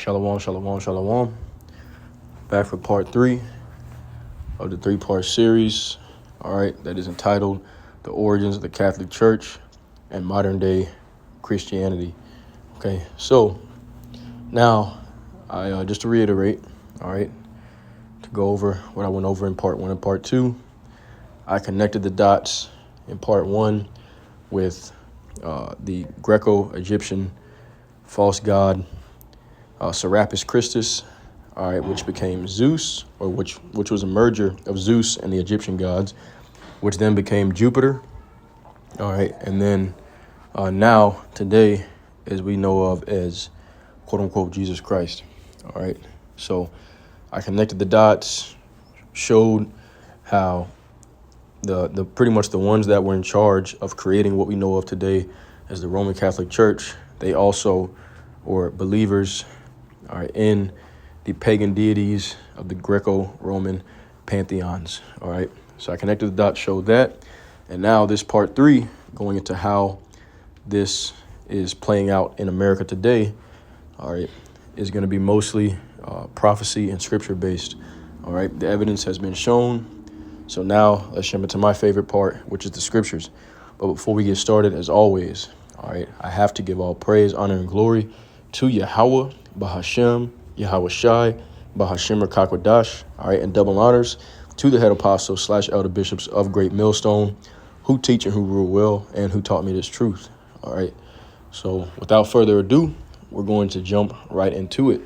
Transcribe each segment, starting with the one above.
Shalom, shalom, shalom. Back for part 3 of the 3-part series. All right, that is entitled The Origins of the Catholic Church and Modern Day Christianity. Okay, so now I just to reiterate, all right, to go over what I went over in part 1 and part 2, I connected the dots in part 1 with the Greco-Egyptian false god Serapis Christus, all right, which became Zeus, or which was a merger of Zeus and the Egyptian gods, which then became Jupiter, all right, and then now today, as we know of as quote unquote Jesus Christ, all right. So I connected the dots, showed how the pretty much the ones that were in charge of creating what we know of today as the Roman Catholic Church, they also were believers in the pagan deities of the Greco-Roman pantheons. All right. So I connected the dots, showed that. And now this part 3, going into how this is playing out in America today, all right, is going to be mostly prophecy and scripture based. All right. The evidence has been shown. So now let's jump into my favorite part, which is the scriptures. But before we get started, as always, all right, I have to give all praise, honor, and glory to Yahweh, Bahashem, Yahweh Shai, Bahashem Rakakwadash, all right, and double honors to the head apostles / elder bishops of Great Millstone, who teach and who rule well, and who taught me this truth, all right. So without further ado, we're going to jump right into it.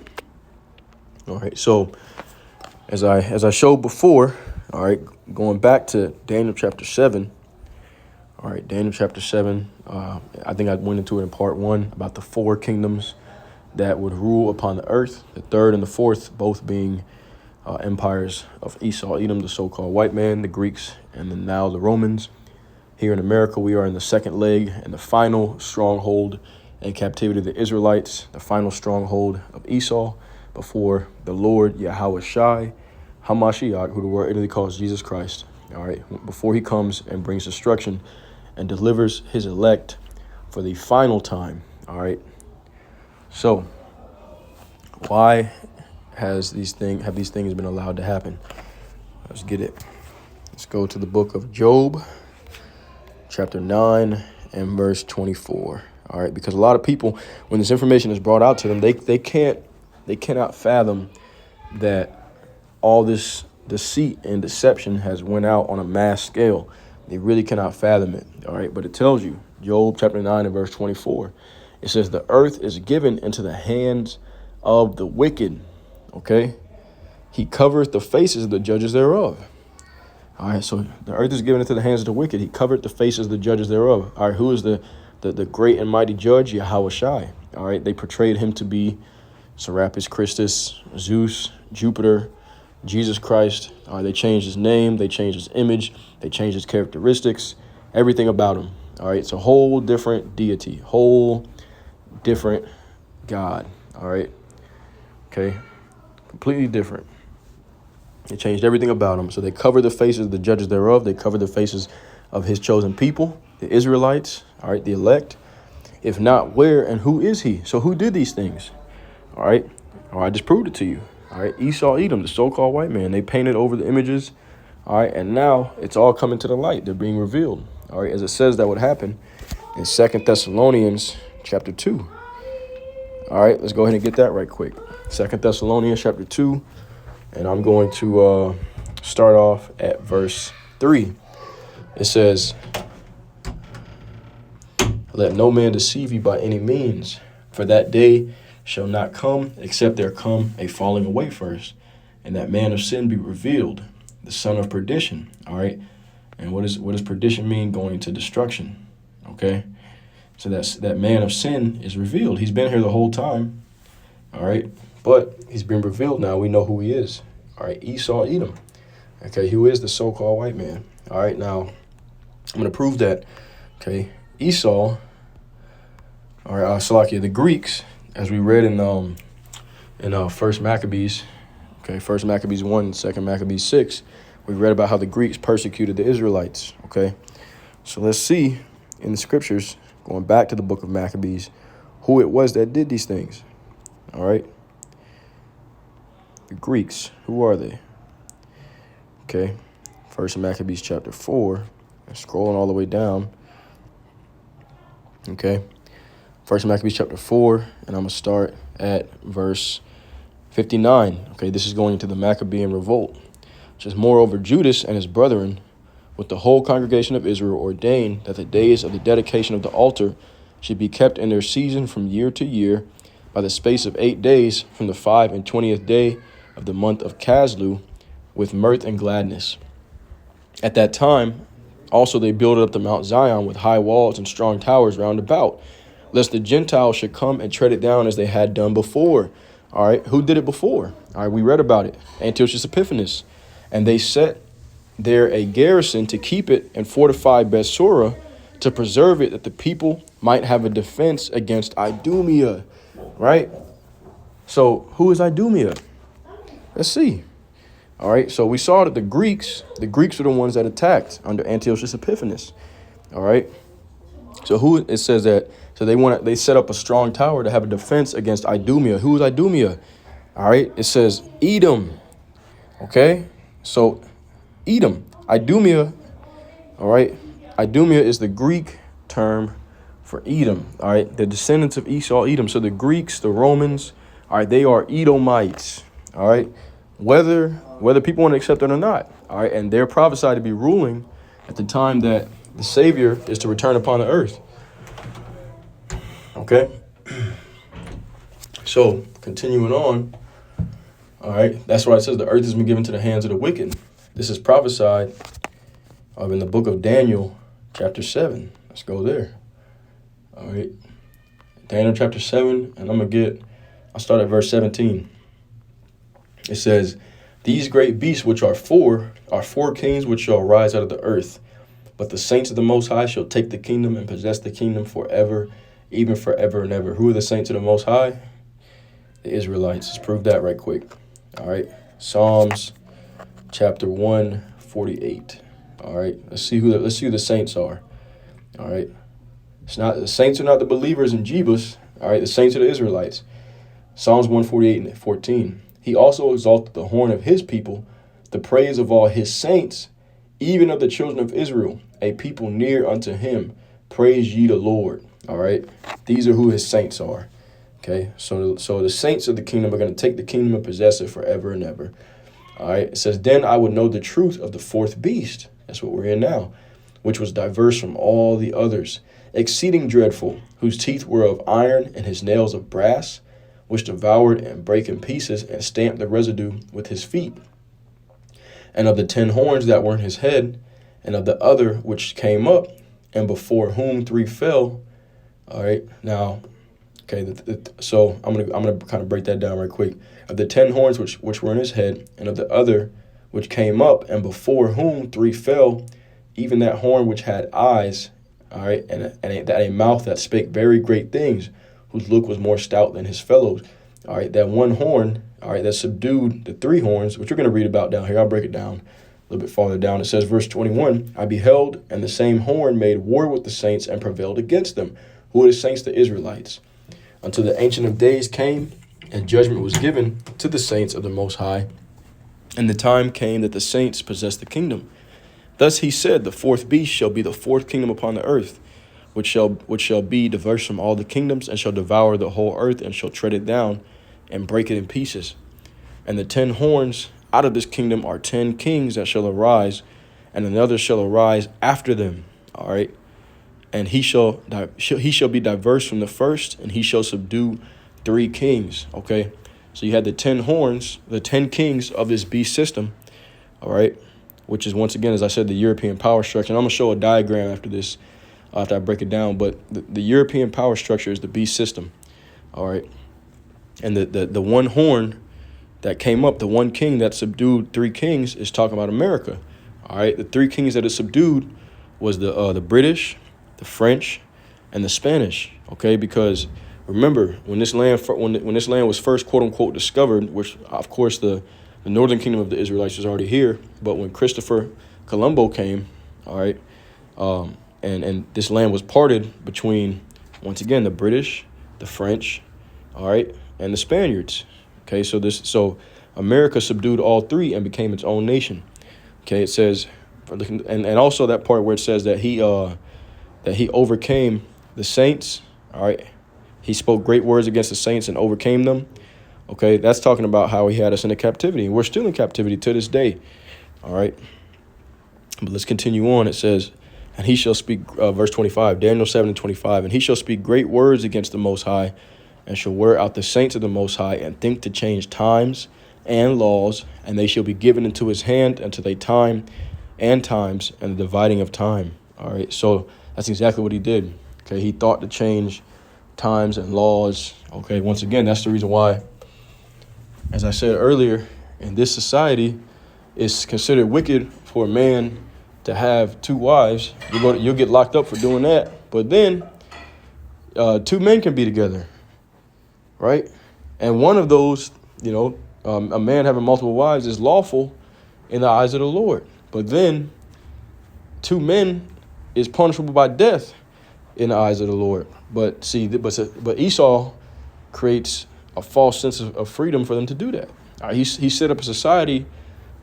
All right, so as I showed before, all right, going back to Daniel chapter 7, all right, Daniel chapter 7, I think I went into it in part 1 about the 4 kingdoms that would rule upon the earth, the third and the fourth, both being empires of Esau, Edom, the so-called white man, the Greeks, and then now the Romans. Here in America, we are in the second leg and the final stronghold and captivity of the Israelites, the final stronghold of Esau before the Lord Yahweh Shai, Hamashiach, who the word Italy calls Jesus Christ, all right, before he comes and brings destruction and delivers his elect for the final time, all right. So, why have these things been allowed to happen? Let's get it. Let's go to the book of Job, chapter 9 and verse 24. All right, because a lot of people, when this information is brought out to them, they cannot fathom that all this deceit and deception has went out on a mass scale. They really cannot fathom it. All right, but it tells you, Job chapter 9 and verse 24. It says, the earth is given into the hands of the wicked, okay? He covereth the faces of the judges thereof. All right, so the earth is given into the hands of the wicked. He covered the faces of the judges thereof. All right, who is the great and mighty judge? Yahweh Shai. All right, they portrayed him to be Serapis Christus, Zeus, Jupiter, Jesus Christ. All right, they changed his name. They changed his image. They changed his characteristics, everything about him. All right, it's a whole different deity, whole different God, all right? Okay, completely different. They changed everything about him. So they covered the faces of the judges thereof. They covered the faces of his chosen people, the Israelites, all right, the elect. If not, where and who is he? So who did these things? All right, I just proved it to you. All right, Esau, Edom, the so-called white man. They painted over the images, all right, and now it's all coming to the light. They're being revealed, all right, as it says that would happen in 2 Thessalonians chapter 2. All right, let's go ahead and get that right quick. 2 Thessalonians chapter 2, and I'm going to start off at verse 3. It says, let no man deceive you by any means, for that day shall not come except there come a falling away first, and that man of sin be revealed, the son of perdition. All right, and what does perdition mean? Going to destruction. Okay. So that man of sin is revealed. He's been here the whole time, all right? But he's been revealed now. We know who he is, all right? Esau, Edom, okay? Who is the so-called white man, all right? Now, I'm going to prove that, okay? Esau, all right, Salakia, the Greeks, as we read in First Maccabees, okay, First Maccabees 1, Second Maccabees 6, we read about how the Greeks persecuted the Israelites, okay? So let's see in the scriptures, going back to the book of Maccabees, who it was that did these things, all right? The Greeks, who are they? Okay, First Maccabees chapter 4, and scrolling all the way down. Okay, First Maccabees chapter 4, and I'm going to start at verse 59. Okay, this is going into the Maccabean revolt. It says, moreover, Judas and his brethren with the whole congregation of Israel ordained that the days of the dedication of the altar should be kept in their season from year to year by the space of 8 days from the 25th day of the month of Caslu with mirth and gladness. At that time also they builded up the Mount Zion with high walls and strong towers round about, lest the Gentiles should come and tread it down as they had done before. All right, who did it before? All right, we read about it. Antiochus Epiphanes. And they set there a garrison to keep it and fortify Bethsura to preserve it, that the people might have a defense against Idumea. Right? So who is Idumea? Let's see. All right, so we saw that the Greeks were the ones that attacked under Antiochus Epiphanes. All right. So who it says that they set up a strong tower to have a defense against Idumea. Who is Idumea? All right, it says Edom. Okay, so Edom, Idumea. All right, Idumea is the Greek term for Edom. All right, the descendants of Esau, Edom. So the Greeks, the Romans, all right, they are Edomites. All right, whether people want to accept it or not. All right, and they're prophesied to be ruling at the time that the Savior is to return upon the earth. Okay, so continuing on. All right, that's why it says the earth has been given to the hands of the wicked. This is prophesied in the book of Daniel, chapter 7. Let's go there. All right, Daniel chapter 7, and I'll start at verse 17. It says, these great beasts which are four kings which shall rise out of the earth. But the saints of the Most High shall take the kingdom and possess the kingdom forever, even forever and ever. Who are the saints of the Most High? The Israelites. Let's prove that right quick. All right. Psalms chapter 148. All right. Let's see who the saints are. All right. The saints are not the believers in Jebus. All right. The saints are the Israelites. Psalms 148 and 14. He also exalted the horn of his people, the praise of all his saints, even of the children of Israel, a people near unto him. Praise ye the Lord. All right. These are who his saints are. Okay. So the saints of the kingdom are going to take the kingdom and possess it forever and ever. All right. It says, then I would know the truth of the fourth beast. That's what we're in now, which was diverse from all the others, exceeding dreadful, whose teeth were of iron and his nails of brass, which devoured and brake in pieces and stamped the residue with his feet. And of the 10 horns that were in his head, and of the other which came up, and before whom 3 fell. All right, now, okay, so I'm gonna kind of break that down right quick. Of the 10 horns which were in his head, and of the other which came up, and before whom 3 fell, even that horn which had eyes, all right, and a mouth that spake very great things, whose look was more stout than his fellows. All right, that one horn, all right, that subdued the 3 horns, which we're going to read about down here. I'll break it down a little bit farther down. It says, verse 21, I beheld, and the same horn made war with the saints and prevailed against them. Who are the saints? The Israelites. Until the Ancient of Days came, and judgment was given to the saints of the Most High. And the time came that the saints possessed the kingdom. Thus he said, the fourth beast shall be the fourth kingdom upon the earth, which shall be diverse from all the kingdoms, and shall devour the whole earth, and shall tread it down, and break it in pieces. And the 10 horns out of this kingdom are 10 kings that shall arise, and another shall arise after them. All right, and he shall be diverse from the first, and he shall subdue 3 kings. Okay, so you had the 10 horns, the 10 kings of this beast system. All right, which is once again, as I said, the European power structure. And I'm gonna show a diagram after this. After I break it down, but the European power structure is the beast system. All right, and the one horn that came up, the one king that subdued 3 kings, is talking about America. All right, the 3 kings that it subdued was the British, the French, and the Spanish. Okay, because remember when this land was first quote unquote discovered, which of course the northern kingdom of the Israelites was already here, but when Christopher Colombo came, all right. And this land was parted between, once again, the British, the French, all right, and the Spaniards. Okay, so America subdued all three and became its own nation. Okay, it says, and also that part where it says that he overcame the saints. All right, he spoke great words against the saints and overcame them. Okay, that's talking about how he had us into captivity. We're still in captivity to this day. All right, but let's continue on. It says, and he shall speak, verse 25, Daniel 7:25, and he shall speak great words against the Most High, and shall wear out the saints of the Most High, and think to change times and laws, and they shall be given into his hand until a time and times and the dividing of time. All right, so that's exactly what he did. Okay, he thought to change times and laws. Okay, once again, that's the reason why, as I said earlier, in this society, it's considered wicked for a man to have two wives. You'll get locked up for doing that. But then two men can be together, right? And one of those, a man having multiple wives is lawful in the eyes of the Lord. But then two men is punishable by death in the eyes of the Lord. But see, but Esau creates a false sense of freedom for them to do that. He set up a society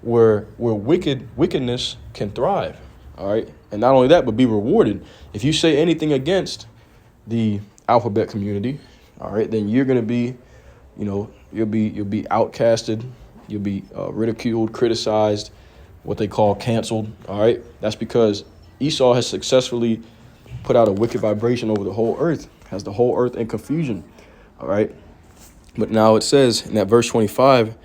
where wickedness can thrive. All right, and not only that, but be rewarded. If you say anything against the alphabet community, all right, then you're gonna be, you'll be outcasted, you'll be ridiculed, criticized, what they call canceled. All right, that's because Esau has successfully put out a wicked vibration over the whole earth, has the whole earth in confusion. All right, but now it says in that verse 25,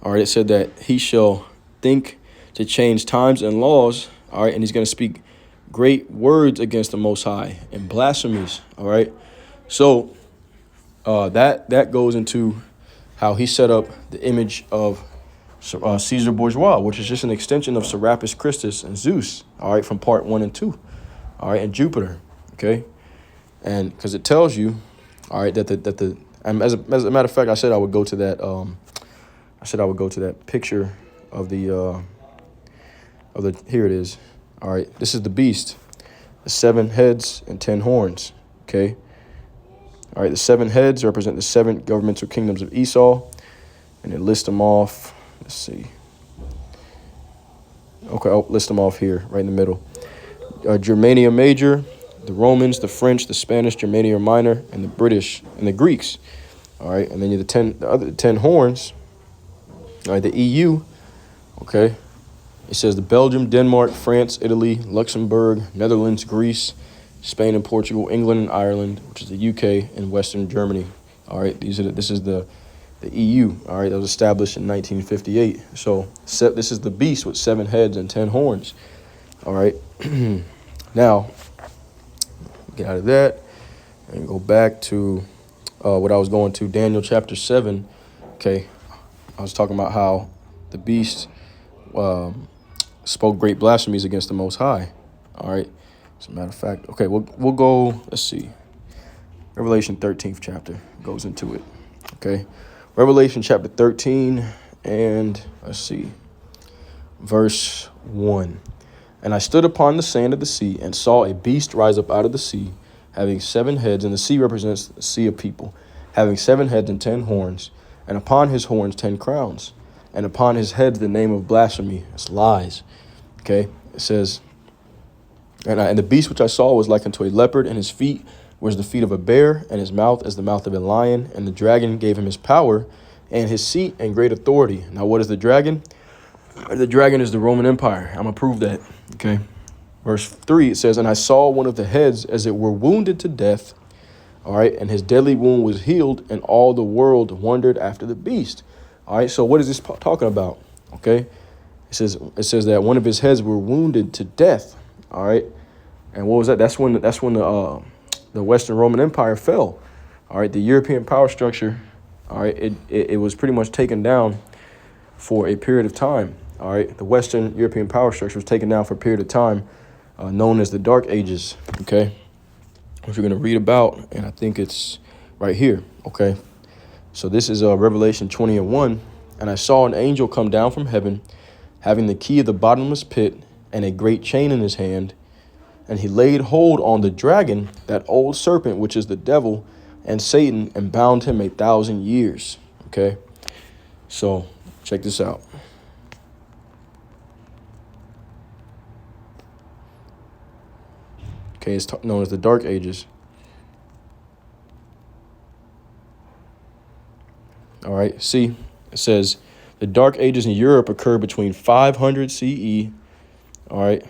all right, it said that he shall think to change times and laws. All right, and he's going to speak great words against the Most High and blasphemies. All right, so that goes into how he set up the image of Caesar Bourgeois, which is just an extension of Serapis Christus and Zeus. All right, from part 1 and 2. All right, and Jupiter. Okay, and because it tells you, all right, that as a matter of fact, I said I would go to that. I said I would go to that picture of the here it is. All right, this is the beast, the 7 heads and 10 horns. Okay. All right, the 7 heads represent the 7 governmental kingdoms of Esau, and it lists them off. Let's see. Okay, I'll list them off here, right in the middle. Germania Major, the Romans, the French, the Spanish, Germania Minor, and the British and the Greeks. All right, and then you the other 10 horns. All right, the EU. Okay, it says the Belgium, Denmark, France, Italy, Luxembourg, Netherlands, Greece, Spain and Portugal, England and Ireland, which is the UK, and Western Germany. All right, this is the EU. All right, that was established in 1958. So this is the beast with 7 heads and 10 horns. All right, now get out of that and go back to what I was going to, Daniel chapter 7. Okay, I was talking about how the beast spoke great blasphemies against the Most High. All right, as a matter of fact, okay, we'll go. Let's see, Revelation 13th chapter goes into it. Okay, Revelation chapter 13, and let's see, verse 1. And I stood upon the sand of the sea and saw a beast rise up out of the sea, having 7 heads, and the sea represents the sea of people, having 7 heads and 10 horns, and upon his horns 10 crowns, and upon his heads the name of blasphemy. It's lies. Okay, it says, and the beast which I saw was like unto a leopard, and his feet were as the feet of a bear, and his mouth as the mouth of a lion, and the dragon gave him his power, and his seat and great authority. Now, what is the dragon? The dragon is the Roman Empire. I'm going to prove that. Okay. Verse 3, it says, and I saw one of the heads as it were wounded to death. All right. And his deadly wound was healed, and all the world wondered after the beast. All right. So what is this talking about? Okay. It says that one of his heads were wounded to death. All right. And what was that? That's when the Western Roman Empire fell. All right. The European power structure. All right. It was pretty much taken down for a period of time. All right, the Western European power structure was taken down for a period of time, known as the Dark Ages. Okay, which we're going to read about, and I think it's right here. Okay, so this is Revelation 20:1, and I saw an angel come down from heaven, having the key of the bottomless pit and a great chain in his hand, and he laid hold on the dragon, that old serpent which is the devil and Satan, and bound him 1,000 years. Okay, so Check this out. Okay, it's known as the Dark Ages. All right, see, it says the Dark Ages in Europe occurred between 500 CE, all right,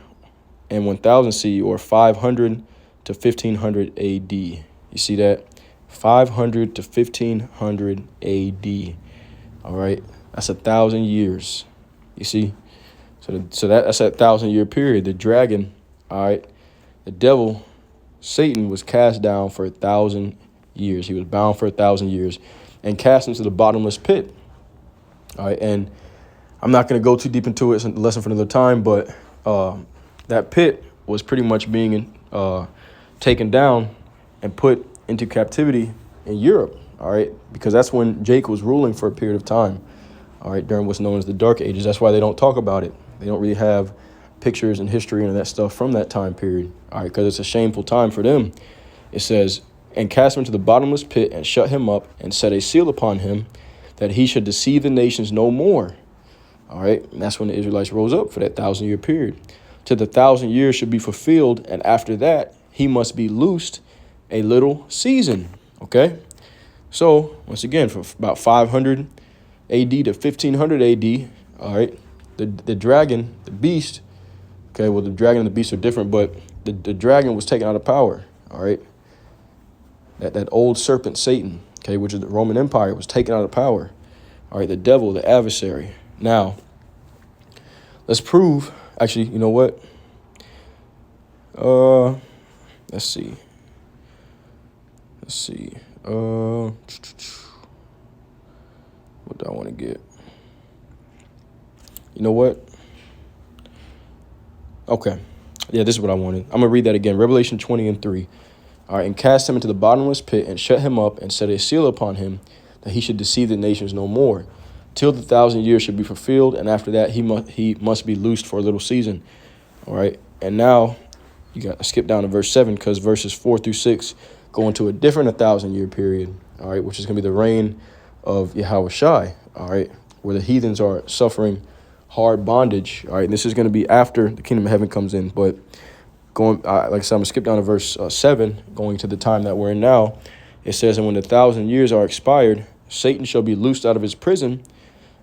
and 1000 CE, or 500 to 1500 AD. You see that? 500 to 1500 AD. All right, that's 1,000 years. You see? So that's that 1,000-year period. The dragon, all right, the devil, Satan, was cast down for 1,000 years. He was bound for 1,000 years and cast into the bottomless pit. All right, and I'm not going to go too deep into it. It's a lesson for another time, but that pit was pretty much being taken down and put into captivity in Europe, all right, because that's when Jake was ruling for a period of time, all right, during what's known as the Dark Ages. That's why they don't talk about it. They don't really have pictures and history and that stuff from that time period, all right, because it's a shameful time for them. It says, and cast him into the bottomless pit and shut him up and set a seal upon him that he should deceive the nations no more. All right, and that's when the Israelites rose up for that 1,000-year period. Till the 1,000 years should be fulfilled, and after that he must be loosed a little season. Okay, so once again, from about 500 AD to 1500 AD, all right, the dragon, the beast, okay, well, the dragon and the beast are different, but the dragon was taken out of power, all right. That old serpent, Satan, okay, which is the Roman Empire, was taken out of power. All right, the devil, the adversary. Now, let's prove, actually, you know what? Let's see. What do I want to get? You know what? Okay. Yeah, this is what I wanted. I'm going to read that again. Revelation 20:3. All right, and cast him into the bottomless pit and shut him up and set a seal upon him that he should deceive the nations no more, till the 1,000 years should be fulfilled, and after that he must be loosed for a little season. All right, and now you got to skip down to verse 7 because verses 4 through 6 go into a different 1,000-year period. All right, which is going to be the reign of Yahushua. All right, where the heathens are suffering hard bondage. All right, and this is going to be after the kingdom of heaven comes in, but. Like I said, I'm going to skip down to verse 7, going to the time that we're in now. It says, and when the 1,000 years are expired, Satan shall be loosed out of his prison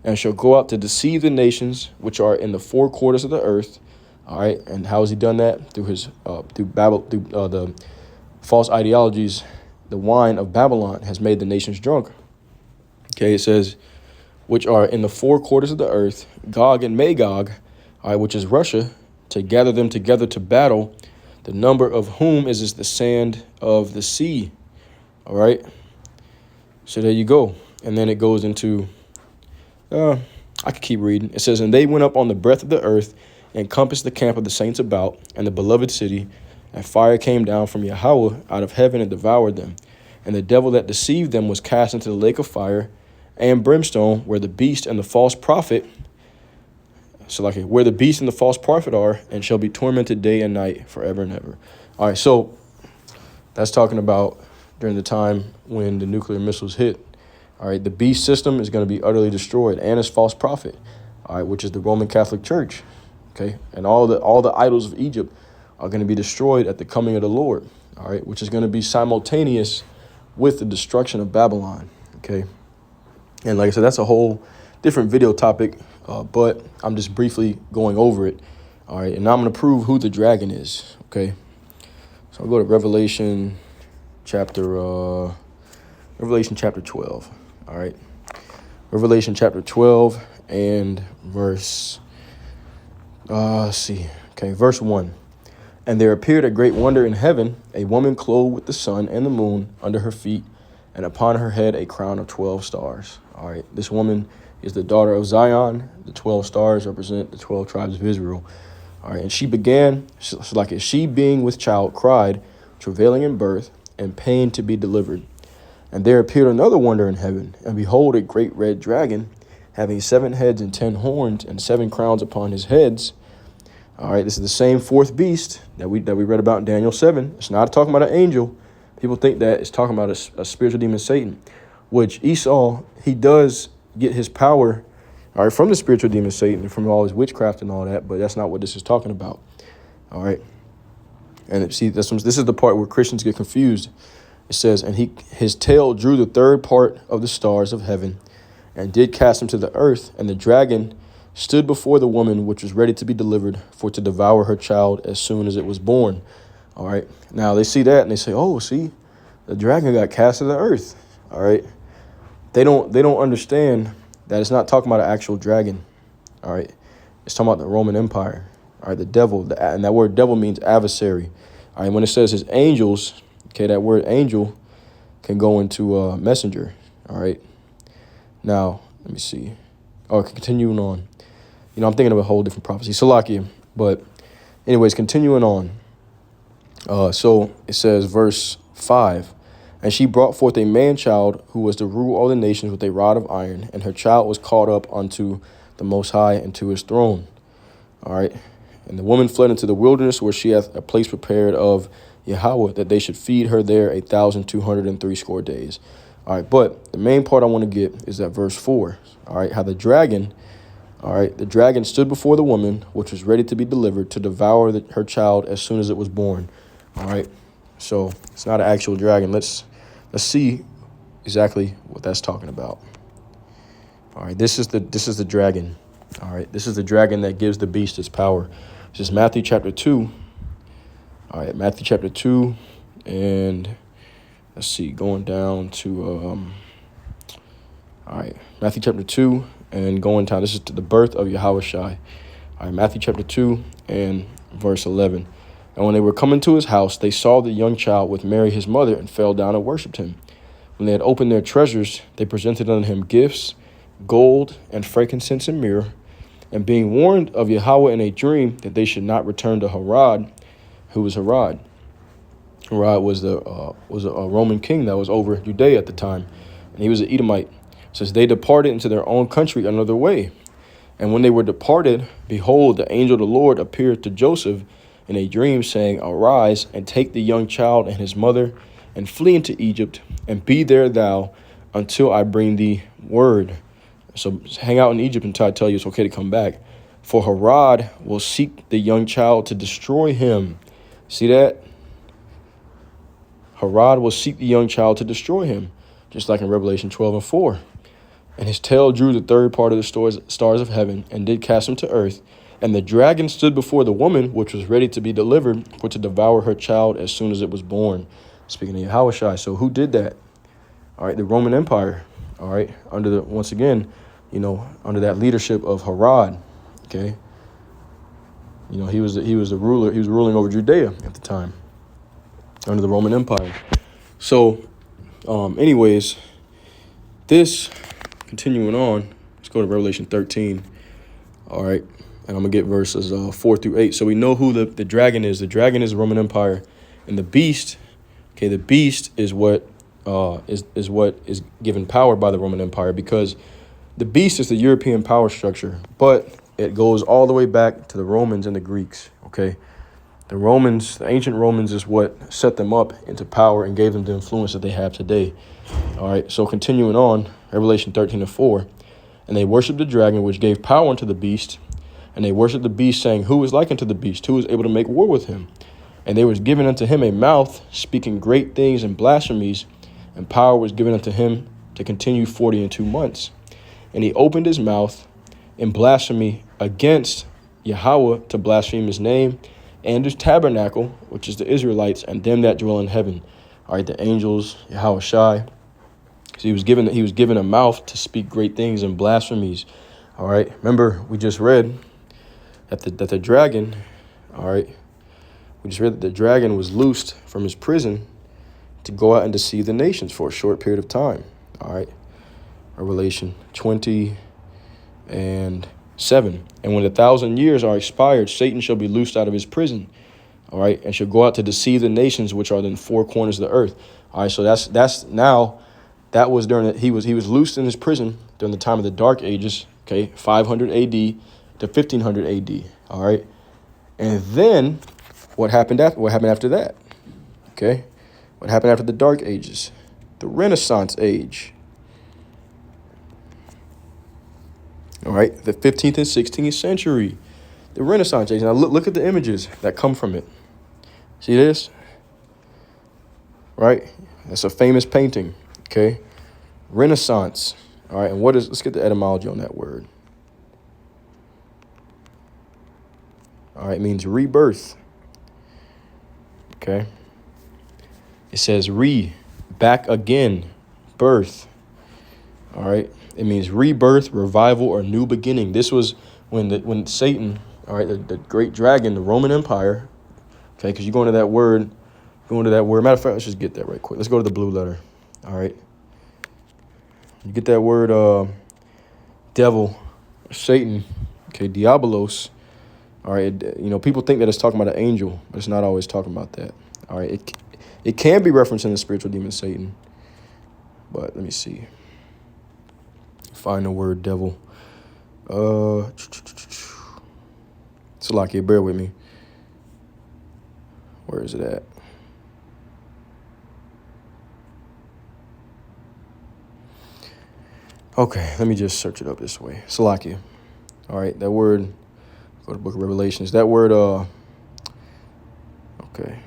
and shall go out to deceive the nations which are in the four quarters of the earth. All right. And how has he done that? Through the false ideologies. The wine of Babylon has made the nations drunk. Okay. It says, which are in the four quarters of the earth, Gog and Magog, all right, which is Russia, to gather them together to battle, the number of whom is as the sand of the sea. All right. So there you go. And then it goes into, I could keep reading. It says, and they went up on the breadth of the earth and compassed the camp of the saints about and the beloved city. And fire came down from Yahweh out of heaven and devoured them. And the devil that deceived them was cast into the lake of fire and brimstone, where the beast and the false prophet, where the beast and the false prophet are, and shall be tormented day and night forever and ever. All right, so that's talking about during the time when the nuclear missiles hit. All right, the beast system is going to be utterly destroyed, and his false prophet, all right, which is the Roman Catholic Church, okay, and all the idols of Egypt are going to be destroyed at the coming of the Lord, all right, which is going to be simultaneous with the destruction of Babylon, okay. And like I said, that's a whole different video topic. But I'm just briefly going over it. All right. And now I'm going to prove who the dragon is. OK, so I'll go to Revelation chapter 12. All right. Revelation chapter 12 and verse. Let's see. OK, verse 1. And there appeared a great wonder in heaven, a woman clothed with the sun and the moon under her feet, and upon her head a crown of 12 stars. All right. This woman is the daughter of Zion. The 12 stars represent the 12 tribes of Israel. All right, and she began, she being with child cried, travailing in birth, and pain to be delivered. And there appeared another wonder in heaven, and behold, a great red dragon, having 7 heads and 10 horns, and 7 crowns upon his heads. All right, this is the same fourth beast that we read about in Daniel 7. It's not talking about an angel. People think that it's talking about a spiritual demon, Satan, which Esau, he does get his power All right, from the spiritual demon Satan and from all his witchcraft and all that, but that's not what this is talking about. All right. And see, this is the part where Christians get confused. It says, and his tail drew the third part of the stars of heaven and did cast them to the earth. And the dragon stood before the woman, which was ready to be delivered for to devour her child as soon as it was born. All right. Now they see that and they say, oh, see, the dragon got cast to the earth. All right. They don't understand that it's not talking about an actual dragon. All right. It's talking about the Roman Empire. All right. The devil. And that word devil means adversary. All right. When it says his angels, okay, that word angel can go into messenger. All right. Now, let me see. Oh, continuing on. You know, I'm thinking of a whole different prophecy. Salakia. But anyways, continuing on. So it says, verse 5. And she brought forth a man-child who was to rule all the nations with a rod of iron, and her child was caught up unto the Most High and to his throne. All right. And the woman fled into the wilderness where she hath a place prepared of Yahweh, that they should feed her there 1,260 days. All right. But the main part I want to get is that verse 4. All right. How the dragon, the dragon stood before the woman, which was ready to be delivered to devour her child as soon as it was born. All right. So it's not an actual dragon. Let's see exactly what that's talking about. All right, this is the dragon. All right, this is the dragon that gives the beast its power. This is Matthew chapter 2. All right, Matthew chapter 2, and let's see, going down to all right, Matthew chapter 2 and going down. This is to the birth of Yahushua. All right, Matthew chapter 2 and verse 11. And when they were coming to his house, they saw the young child with Mary his mother, and fell down and worshipped him. When they had opened their treasures, they presented unto him gifts, gold, and frankincense and myrrh. And being warned of Yahweh in a dream that they should not return to Herod, who was Herod. Herod was a Roman king that was over Judea at the time, and he was an Edomite. It says they departed into their own country another way. And when they were departed, behold, the angel of the Lord appeared to Joseph in a dream, saying, Arise, and take the young child and his mother, and flee into Egypt, and be there thou until I bring thee word. So hang out in Egypt until I tell you it's okay to come back. For Herod will seek the young child to destroy him. See that? Herod will seek the young child to destroy him, just like in Revelation 12 and 4. And his tail drew the third part of the stars of heaven, and did cast them to earth. And the dragon stood before the woman, which was ready to be delivered, for to devour her child as soon as it was born. Speaking of Yahushua. So who did that? All right, the Roman Empire. All right, under under that leadership of Herod. Okay. You know, he was the ruler. He was ruling over Judea at the time, under the Roman Empire. So, anyways, this continuing on. Let's go to Revelation 13. All right. And I'm going to get verses 4 through 8. So we know who the dragon is. The dragon is the Roman Empire. And the beast, okay, the beast is what is given power by the Roman Empire, because the beast is the European power structure, but it goes all the way back to the Romans and the Greeks, okay? The ancient Romans is what set them up into power and gave them the influence that they have today. All right, so continuing on, Revelation 13 and 4. And they worshipped the dragon, which gave power unto the beast. And they worshipped the beast, saying, Who is like unto the beast? Who is able to make war with him? And there was given unto him a mouth, speaking great things and blasphemies, and power was given unto him to continue 42 months. And he opened his mouth in blasphemy against Yahweh, to blaspheme his name and his tabernacle, which is the Israelites, and them that dwell in heaven. All right, the angels, Yahushua. So he was given a mouth to speak great things and blasphemies. All right, remember we just read that the dragon, all right, we just read that the dragon was loosed from his prison to go out and deceive the nations for a short period of time. All right, Revelation 20 and 7. And when 1,000 years are expired, Satan shall be loosed out of his prison, all right, and shall go out to deceive the nations which are in the four corners of the earth. All right, so that was during he was loosed in his prison during the time of the Dark Ages, okay, 500 AD to 1500 AD, all right? And then what happened after that? Okay? What happened after the Dark Ages? The Renaissance age. All right, the 15th and 16th century, the Renaissance age. Now look at the images that come from it. See this? Right? That's a famous painting. Okay, Renaissance. All right, and let's get the etymology on that word. All right, it means rebirth. Okay. It says back again, birth. All right. It means rebirth, revival, or new beginning. This was when Satan, all right, the great dragon, the Roman Empire. Okay, because you go into that word. Matter of fact, let's just get that right quick. Let's go to the blue letter. All right. You get that word, devil, Satan. Okay, diabolos. All right, people think that it's talking about an angel, but it's not always talking about that. All right, it can be referencing the spiritual demon Satan, but let me see. Find the word devil. Salakia, bear with me. Where is it at? Okay, let me just search it up this way. Salakia. All right, that word. Go to the book of Revelations. That word, okay.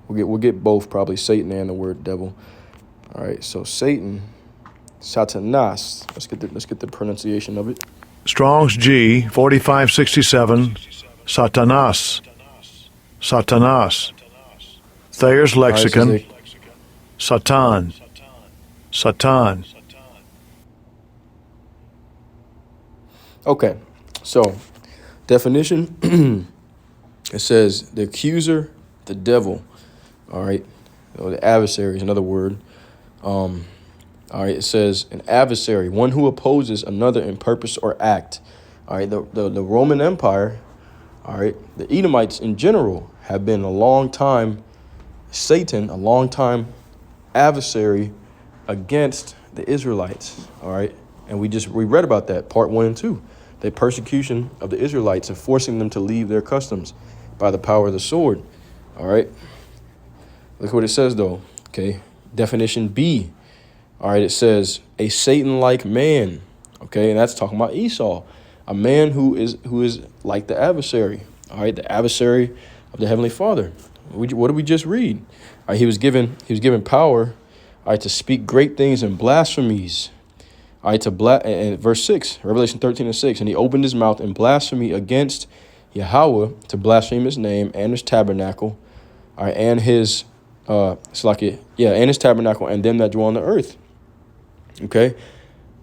We'll get both, probably Satan and the word devil. All right, so Satan, Satanas. Let's get the pronunciation of it. Strong's G 4567, Satanas. Satanas. Thayer's lexicon, Right, Satan. Satan. Okay, so definition. It says the accuser, the devil. All right, or the adversary is another word. All right, it says an adversary, one who opposes another in purpose or act. All right, the Roman Empire, all right, the Edomites in general have been a long time Satan, a long time adversary against the Israelites. All right, and we read about that, part 1 and 2, the persecution of the Israelites and forcing them to leave their customs by the power of the sword. All right, look what it says though. Okay, definition B. All right, it says a Satan-like man. Okay, and that's talking about Esau, a man who is like the adversary. All right, the adversary of the Heavenly Father. What did we just read? All right, he was given power, all right, to speak great things and blasphemies. All right, and verse 6, Revelation 13 and 6, and he opened his mouth in blasphemy against Yahweh, to blaspheme his name and his tabernacle, all right, and his and his tabernacle and them that dwell on the earth. Okay,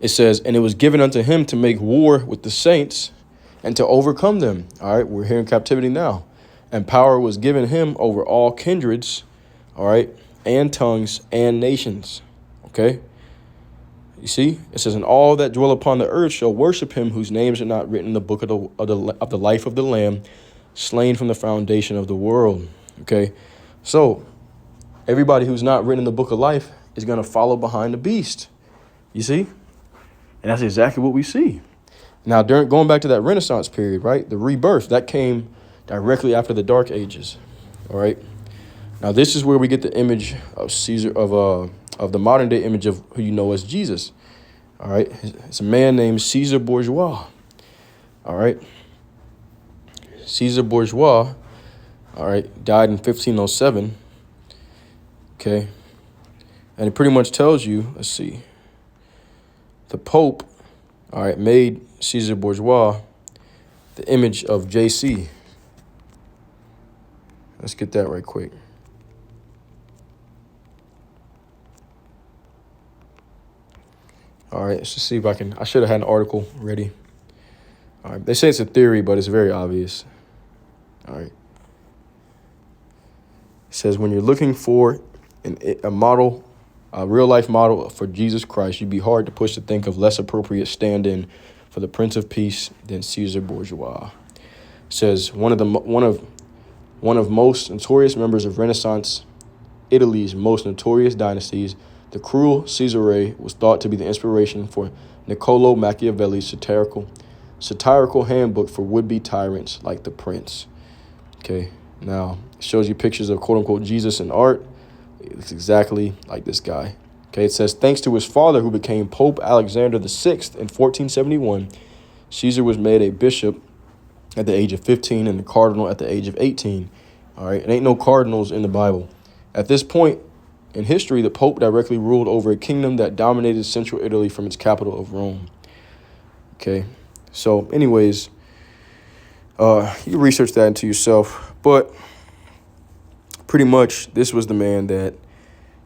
it says, and it was given unto him to make war with the saints and to overcome them. All right, we're here in captivity now. And power was given him over all kindreds, all right, and tongues and nations. Okay, you see, it says, and all that dwell upon the earth shall worship him, whose names are not written in the book of the life of the Lamb, slain from the foundation of the world. Okay, so everybody who's not written in the book of life is going to follow behind the beast. You see? And that's exactly what we see. Now, going back to that Renaissance period, right? The rebirth, that came directly after the Dark Ages. All right. Now, this is where we get the image of Caesar, of the modern day image of who you know as Jesus. All right. It's a man named Caesar Borgia. All right. Caesar Borgia, all right, died in 1507. Okay. And it pretty much tells you, let's see. The Pope, all right, made Caesar Borgia the image of JC. Let's get that right quick. All right, let's just see if I should have had an article ready. All right, they say it's a theory, but it's very obvious. All right. It says, when you're looking for a model, a real-life model for Jesus Christ, you'd be hard to push to think of less appropriate stand-in for the Prince of Peace than Caesar Borgia. It says, one of most notorious members of Renaissance Italy's most notorious dynasties, the cruel Caesare was thought to be the inspiration for Niccolo Machiavelli's satirical handbook for would-be tyrants like the Prince. Okay, now it shows you pictures of quote-unquote Jesus in art. It looks exactly like this guy. Okay, it says, thanks to his father, who became Pope Alexander VI in 1471, Caesar was made a bishop at the age of 15 and a cardinal at the age of 18. All right. It ain't no cardinals in the Bible. At this point in history, the Pope directly ruled over a kingdom that dominated central Italy from its capital of Rome. Okay. So anyways, you research that into yourself. But pretty much this was the man that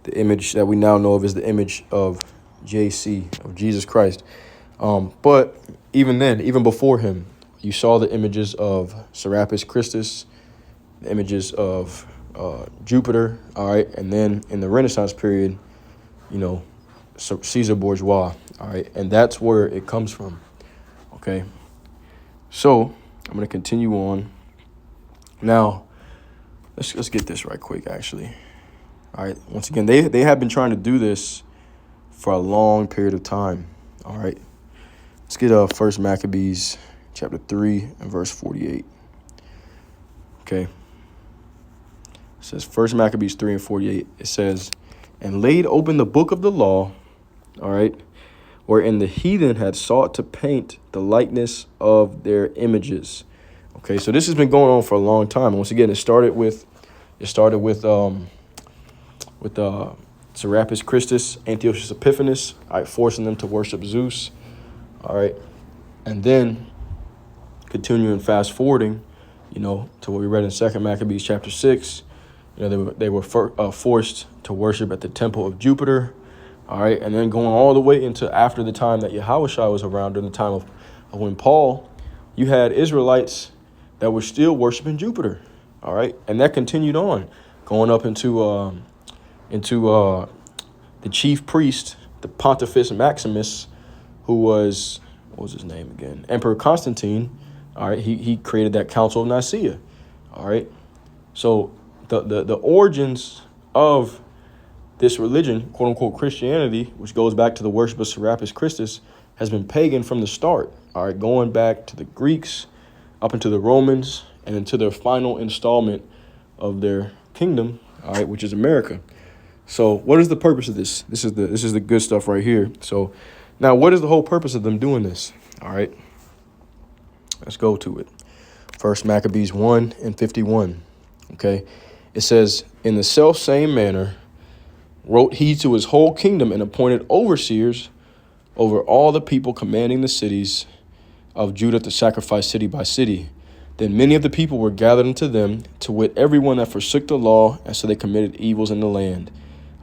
the image that we now know of is the image of JC, of Jesus Christ. But even then, even before him, you saw the images of Serapis Christus, the images of Jupiter, all right? And then in the Renaissance period, you know, Caesar Bourgeois, all right? And that's where it comes from, okay? So I'm going to continue on. Now, let's get this right quick, actually. All right, once again, they have been trying to do this for a long period of time, all right? Let's get 1 Maccabees chapter 3 and verse 48. Okay. It says 1 Maccabees 3 and 48. It says, and laid open the book of the law, all right, wherein the heathen had sought to paint the likeness of their images. Okay, so this has been going on for a long time. Once again, it started with Serapis Christus, Antiochus Epiphanes, all right, forcing them to worship Zeus, all right, and then continuing fast forwarding, you know, to what we read in 2 Maccabees chapter 6. You know, they were forced to worship at the temple of Jupiter, all right, and then going all the way into after the time that Yahushua was around, during the time of when Paul, you had Israelites that were still worshiping Jupiter, all right, and that continued on, going up into the chief priest, the Pontifex Maximus, who was, what was his name again? Emperor Constantine. All right, he created that Council of Nicaea. All right, so the origins of this religion, quote unquote Christianity, which goes back to the worship of Serapis Christus, has been pagan from the start. All right, going back to the Greeks, up into the Romans, and into their final installment of their kingdom. All right, which is America. So what is the purpose of this? This is the good stuff right here. So now, what is the whole purpose of them doing this? All right, let's go to it. 1 Maccabees 1 and 51. Okay, it says, in the self same manner wrote he to his whole kingdom and appointed overseers over all the people, commanding the cities of Judah to sacrifice city by city. Then many of the people were gathered unto them, to wit, everyone that forsook the law, and so they committed evils in the land.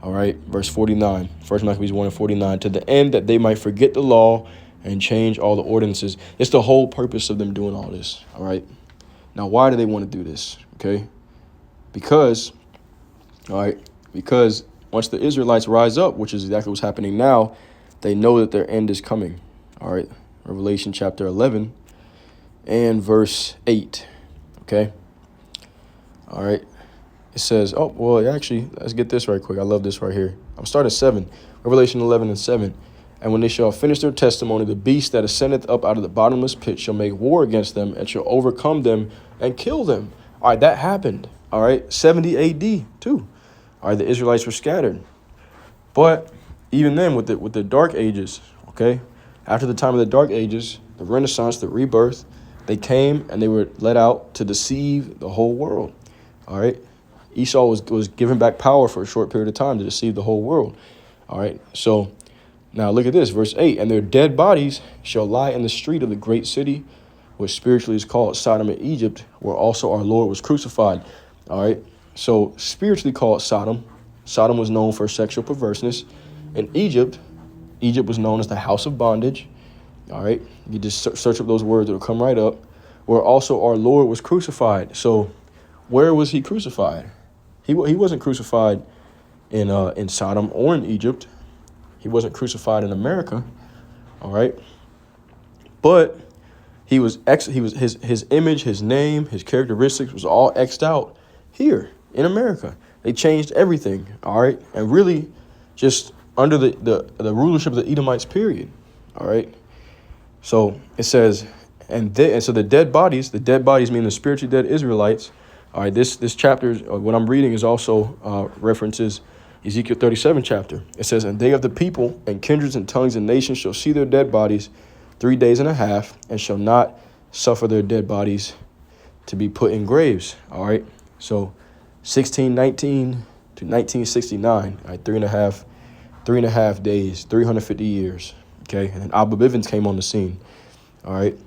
All right, verse 49, 1 Maccabees 1 and 49, to the end that they might forget the law and change all the ordinances. It's the whole purpose of them doing all this, all right? Now, why do they want to do this, okay? Because once the Israelites rise up, which is exactly what's happening now, they know that their end is coming, all right? Revelation chapter 11 and verse 8, okay? All right. It says, oh, well, actually, let's get this right quick. I love this right here. I'm starting at 7, Revelation 11 and 7. And when they shall finish their testimony, the beast that ascendeth up out of the bottomless pit shall make war against them and shall overcome them and kill them. All right, that happened. All right, 70 AD too. All right, the Israelites were scattered. But even then, with the Dark Ages, okay, after the time of the Dark Ages, the Renaissance, the rebirth, they came and they were let out to deceive the whole world. All right. Esau was given back power for a short period of time to deceive the whole world. All right. So now look at this, verse 8. And their dead bodies shall lie in the street of the great city, which spiritually is called Sodom and Egypt, where also our Lord was crucified. All right. So spiritually called Sodom. Sodom was known for sexual perverseness. In Egypt was known as the house of bondage. All right. You just search up those words. It'll come right up. Where also our Lord was crucified. So where was he crucified? He wasn't crucified in Sodom or in Egypt. He wasn't crucified in America. All right. But his image, his name, his characteristics was all X'd out here in America. They changed everything. All right. And really just under the rulership of the Edomites, period. All right. So it says, and so the dead bodies mean the spiritually dead Israelites. All right, this chapter, what I'm reading is also references Ezekiel 37 chapter. It says, and they of the people and kindreds and tongues and nations shall see their dead bodies 3 days and a half, and shall not suffer their dead bodies to be put in graves. All right. So 1619 to 1969, all right, 3.5 days, 350 years. Okay. And then Abba Bivens came on the scene. All right.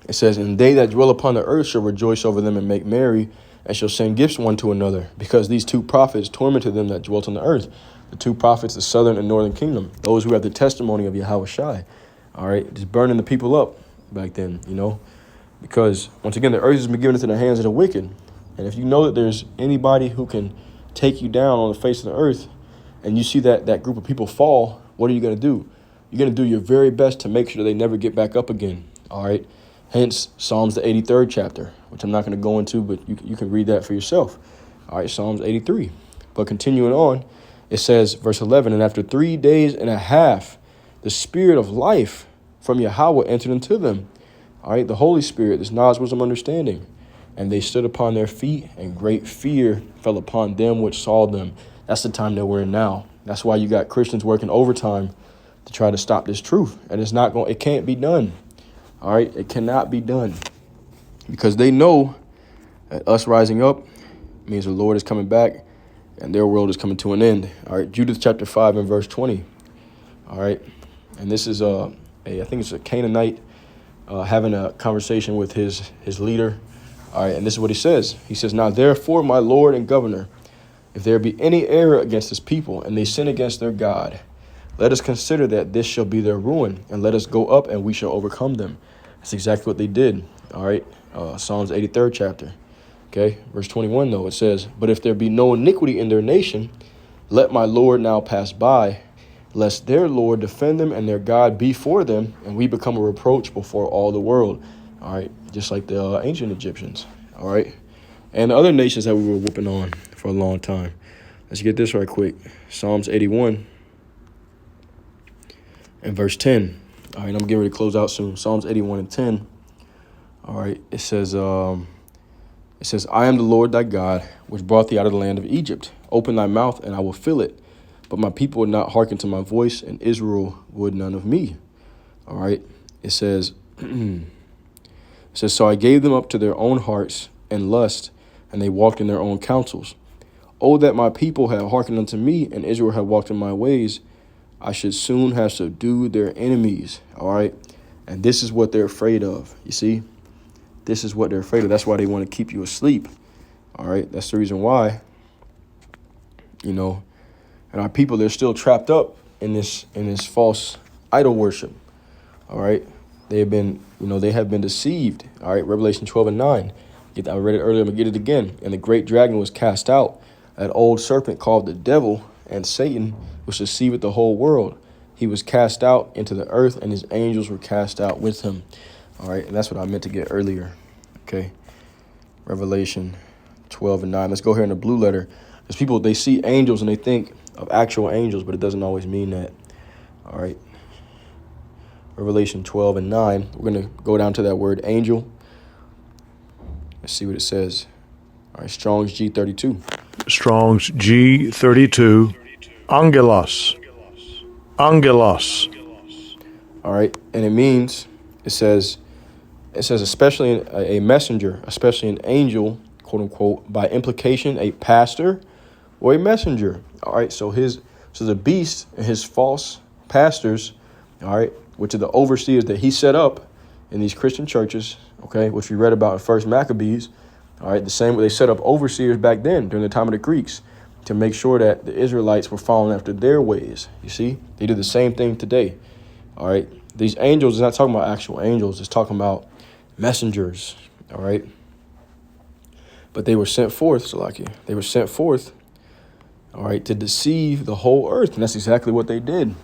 It says, and they that dwell upon the earth shall rejoice over them and make merry, and shall send gifts one to another, because these two prophets tormented them that dwelt on the earth. The two prophets, the southern and northern kingdom, those who have the testimony of Yahweh Shai. All right, just burning the people up back then, because once again, the earth has been given into the hands of the wicked. And if you know that there's anybody who can take you down on the face of the earth, and you see that group of people fall, what are you going to do? You're going to do your very best to make sure they never get back up again. All right. Hence, Psalms the 83rd chapter, which I'm not going to go into, but you can read that for yourself. All right, Psalms 83. But continuing on, it says, verse 11, and after 3 days and a half, the spirit of life from Yahweh entered into them. All right, the Holy Spirit, this knowledge, wisdom, understanding. And they stood upon their feet, and great fear fell upon them which saw them. That's the time that we're in now. That's why you got Christians working overtime to try to stop this truth. And it can't be done. All right, it cannot be done, because they know that us rising up means the Lord is coming back and their world is coming to an end. All right, Judith chapter 5 and verse 20. All right, and this is I think it's a Canaanite having a conversation with his leader. All right, and this is what he says. He says, now therefore, my Lord and governor, if there be any error against this people and they sin against their God, let us consider that this shall be their ruin, and let us go up and we shall overcome them. That's exactly what they did. All right. Psalms 83rd chapter. Okay. Verse 21, though, it says, but if there be no iniquity in their nation, let my Lord now pass by, lest their Lord defend them and their God be for them, and we become a reproach before all the world. All right. Just like the ancient Egyptians. All right. And the other nations that we were whooping on for a long time. Let's get this right quick. Psalms 81. And verse 10. All right, I'm getting ready to close out soon. Psalms 81 and 10. All right, it says, I am the Lord thy God, which brought thee out of the land of Egypt. Open thy mouth, and I will fill it. But my people would not hearken to my voice, and Israel would none of me. All right, it says, so I gave them up to their own hearts and lust, and they walked in their own counsels. Oh, that my people had hearkened unto me, and Israel had walked in my ways, I should soon have subdued their enemies. All right. And this is what they're afraid of. You see, this is what they're afraid of. That's why they want to keep you asleep. All right. That's the reason why, and our people, they're still trapped up in this false idol worship. All right. They have been deceived. All right. Revelation 12 and 9. I read it earlier. I'm going to get it again. And the great dragon was cast out, that old serpent called the devil and Satan, which deceiveth the whole world. He was cast out into the earth, and his angels were cast out with him. All right, and that's what I meant to get earlier. Okay, Revelation 12 and 9. Let's go here in the blue letter. There's people, they see angels and they think of actual angels, but it doesn't always mean that. All right, Revelation 12 and 9. We're going to go down to that word angel. Let's see what it says. All right, Strong's G32. Strong's G32. Angelos. Angelos. All right. And it says especially a messenger, especially an angel, quote unquote, by implication, a pastor or a messenger. All right. So the beast and his false pastors, all right, which are the overseers that he set up in these Christian churches, okay, which we read about in First Maccabees. All right. The same way they set up overseers back then during the time of the Greeks, to make sure that the Israelites were following after their ways. You see, they did the same thing today. All right. These angels is not talking about actual angels. It's talking about messengers. All right. But they were sent forth, Salaki. They were sent forth, all right, to deceive the whole earth. And that's exactly what they did.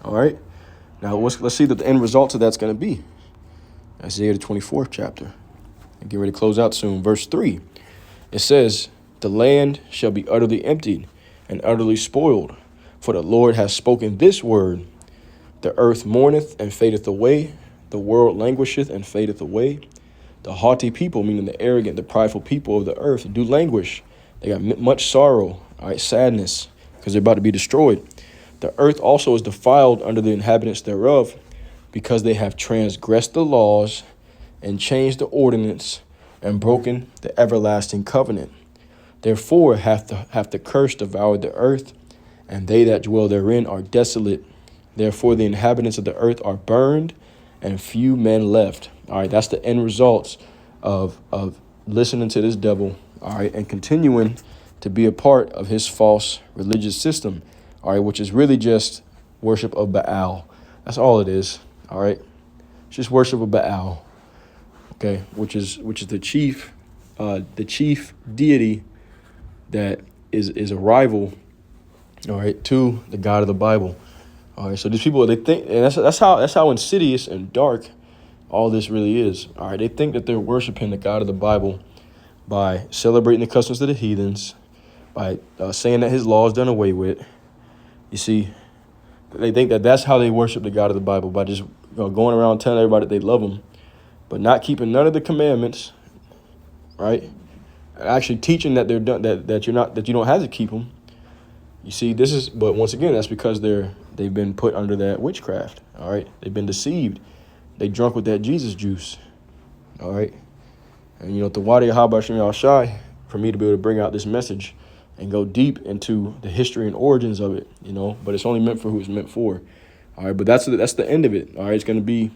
All right. Now, let's see what the end result of that's going to be. Isaiah the 24th chapter. And get ready to close out soon. Verse 3. It says, the land shall be utterly emptied and utterly spoiled, for the Lord has spoken this word. The earth mourneth and fadeth away. The world languisheth and fadeth away. The haughty people, meaning the arrogant, the prideful people of the earth, do languish. They got much sorrow, all right, sadness, because they're about to be destroyed. The earth also is defiled under the inhabitants thereof. because they have transgressed the laws and changed the ordinance and broken the everlasting covenant. Therefore hath the curse devoured the earth, and they that dwell therein are desolate. Therefore the inhabitants of the earth are burned, and few men left. All right, that's the end results of listening to this devil, all right, and continuing to be a part of his false religious system, all right, which is really just worship of Baal. That's all it is, all right? It's just worship of Baal, okay, which is the chief deity that is a rival, all right, to the God of the Bible. All right, so these people, they think, and that's how insidious and dark all this really is. All right, they think that they're worshiping the God of the Bible by celebrating the customs of the heathens, by saying that his law is done away with. You see, they think that that's how they worship the God of the Bible, by just going around telling everybody that they love him, but not keeping none of the commandments, right? Actually teaching that they're done, that you don't have to keep them. You see, but once again, that's because they've been put under that witchcraft. All right, they've been deceived. They drunk with that Jesus juice. All right, and the Wadi Haba Shem Yal Shai, for me to be able to bring out this message and go deep into the history and origins of it, but it's only meant for who it's meant for. All right, but that's the end of it. All right, it's gonna be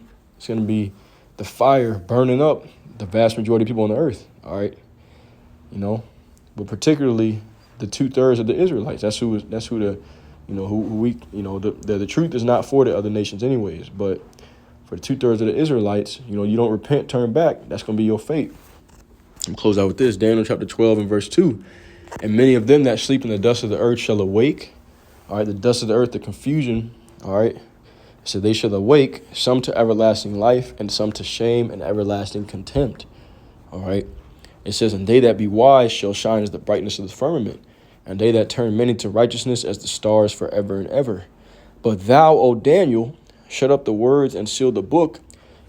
the fire burning up the vast majority of people on the earth. All right, but particularly the 2/3 of the Israelites. That's who the the truth is not for the other nations anyways, but for the 2/3 of the Israelites, you don't repent, turn back, that's going to be your fate. I'm close out with this. Daniel chapter 12 and verse 2. And many of them that sleep in the dust of the earth shall awake. All right, the dust of the earth, the confusion. All right, so they shall awake, some to everlasting life, and some to shame and everlasting contempt. All right. It says, and they that be wise shall shine as the brightness of the firmament, and they that turn many to righteousness as the stars forever and ever. But thou, O Daniel, shut up the words and seal the book,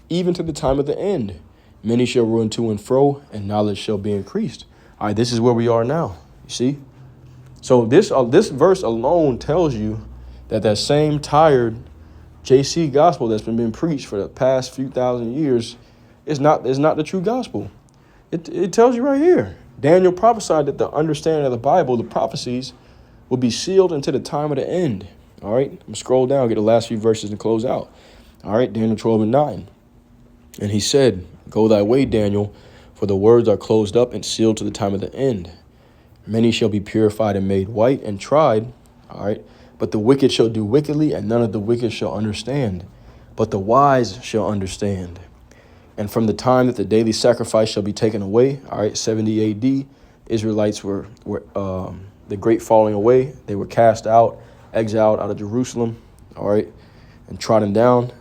even to the time of the end. Many shall run to and fro, and knowledge shall be increased. All right, this is where we are now. You see? So this verse alone tells you that same tired JC gospel that's been preached for the past few thousand years is not the true gospel. It tells you right here. Daniel prophesied that the understanding of the Bible, the prophecies, will be sealed until the time of the end. All right, I'm going to scroll down, get the last few verses and close out. All right, Daniel 12 and 9. And he said, go thy way, Daniel, for the words are closed up and sealed to the time of the end. Many shall be purified and made white and tried. All right, but the wicked shall do wickedly, and none of the wicked shall understand. But the wise shall understand. And from the time that the daily sacrifice shall be taken away, all right, 70 AD, Israelites were the great falling away. They were cast out, exiled out of Jerusalem, all right, and trodden down.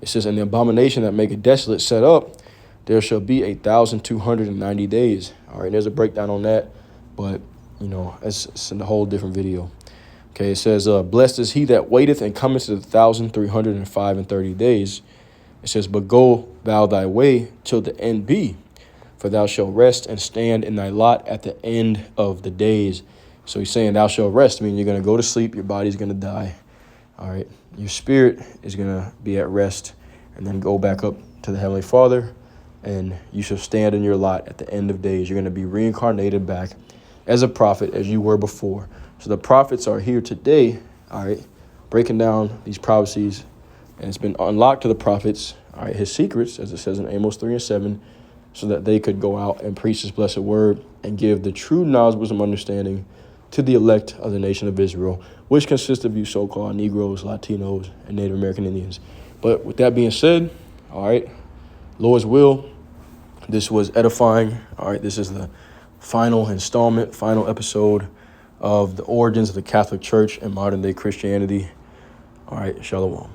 It says, and the abomination that make it desolate set up, there shall be 1,290 days. All right, there's a breakdown on that, but, it's in a whole different video. Okay, it says, blessed is he that waiteth and cometh to the 1,305 and 30 days. It says, but go thou thy way till the end be, for thou shalt rest and stand in thy lot at the end of the days. So he's saying thou shalt rest, meaning you're going to go to sleep, your body's going to die. All right, your spirit is going to be at rest and then go back up to the Heavenly Father, and you shall stand in your lot at the end of days. You're going to be reincarnated back as a prophet as you were before. So the prophets are here today, all right, breaking down these prophecies. And it's been unlocked to the prophets, all right, his secrets, as it says in Amos 3 and 7, so that they could go out and preach his blessed word and give the true knowledge, wisdom, understanding to the elect of the nation of Israel, which consists of you so-called Negroes, Latinos, and Native American Indians. But with that being said, all right, Lord's will, this was edifying. All right, this is the final installment, final episode of the origins of the Catholic Church and modern day Christianity. All right, shalom.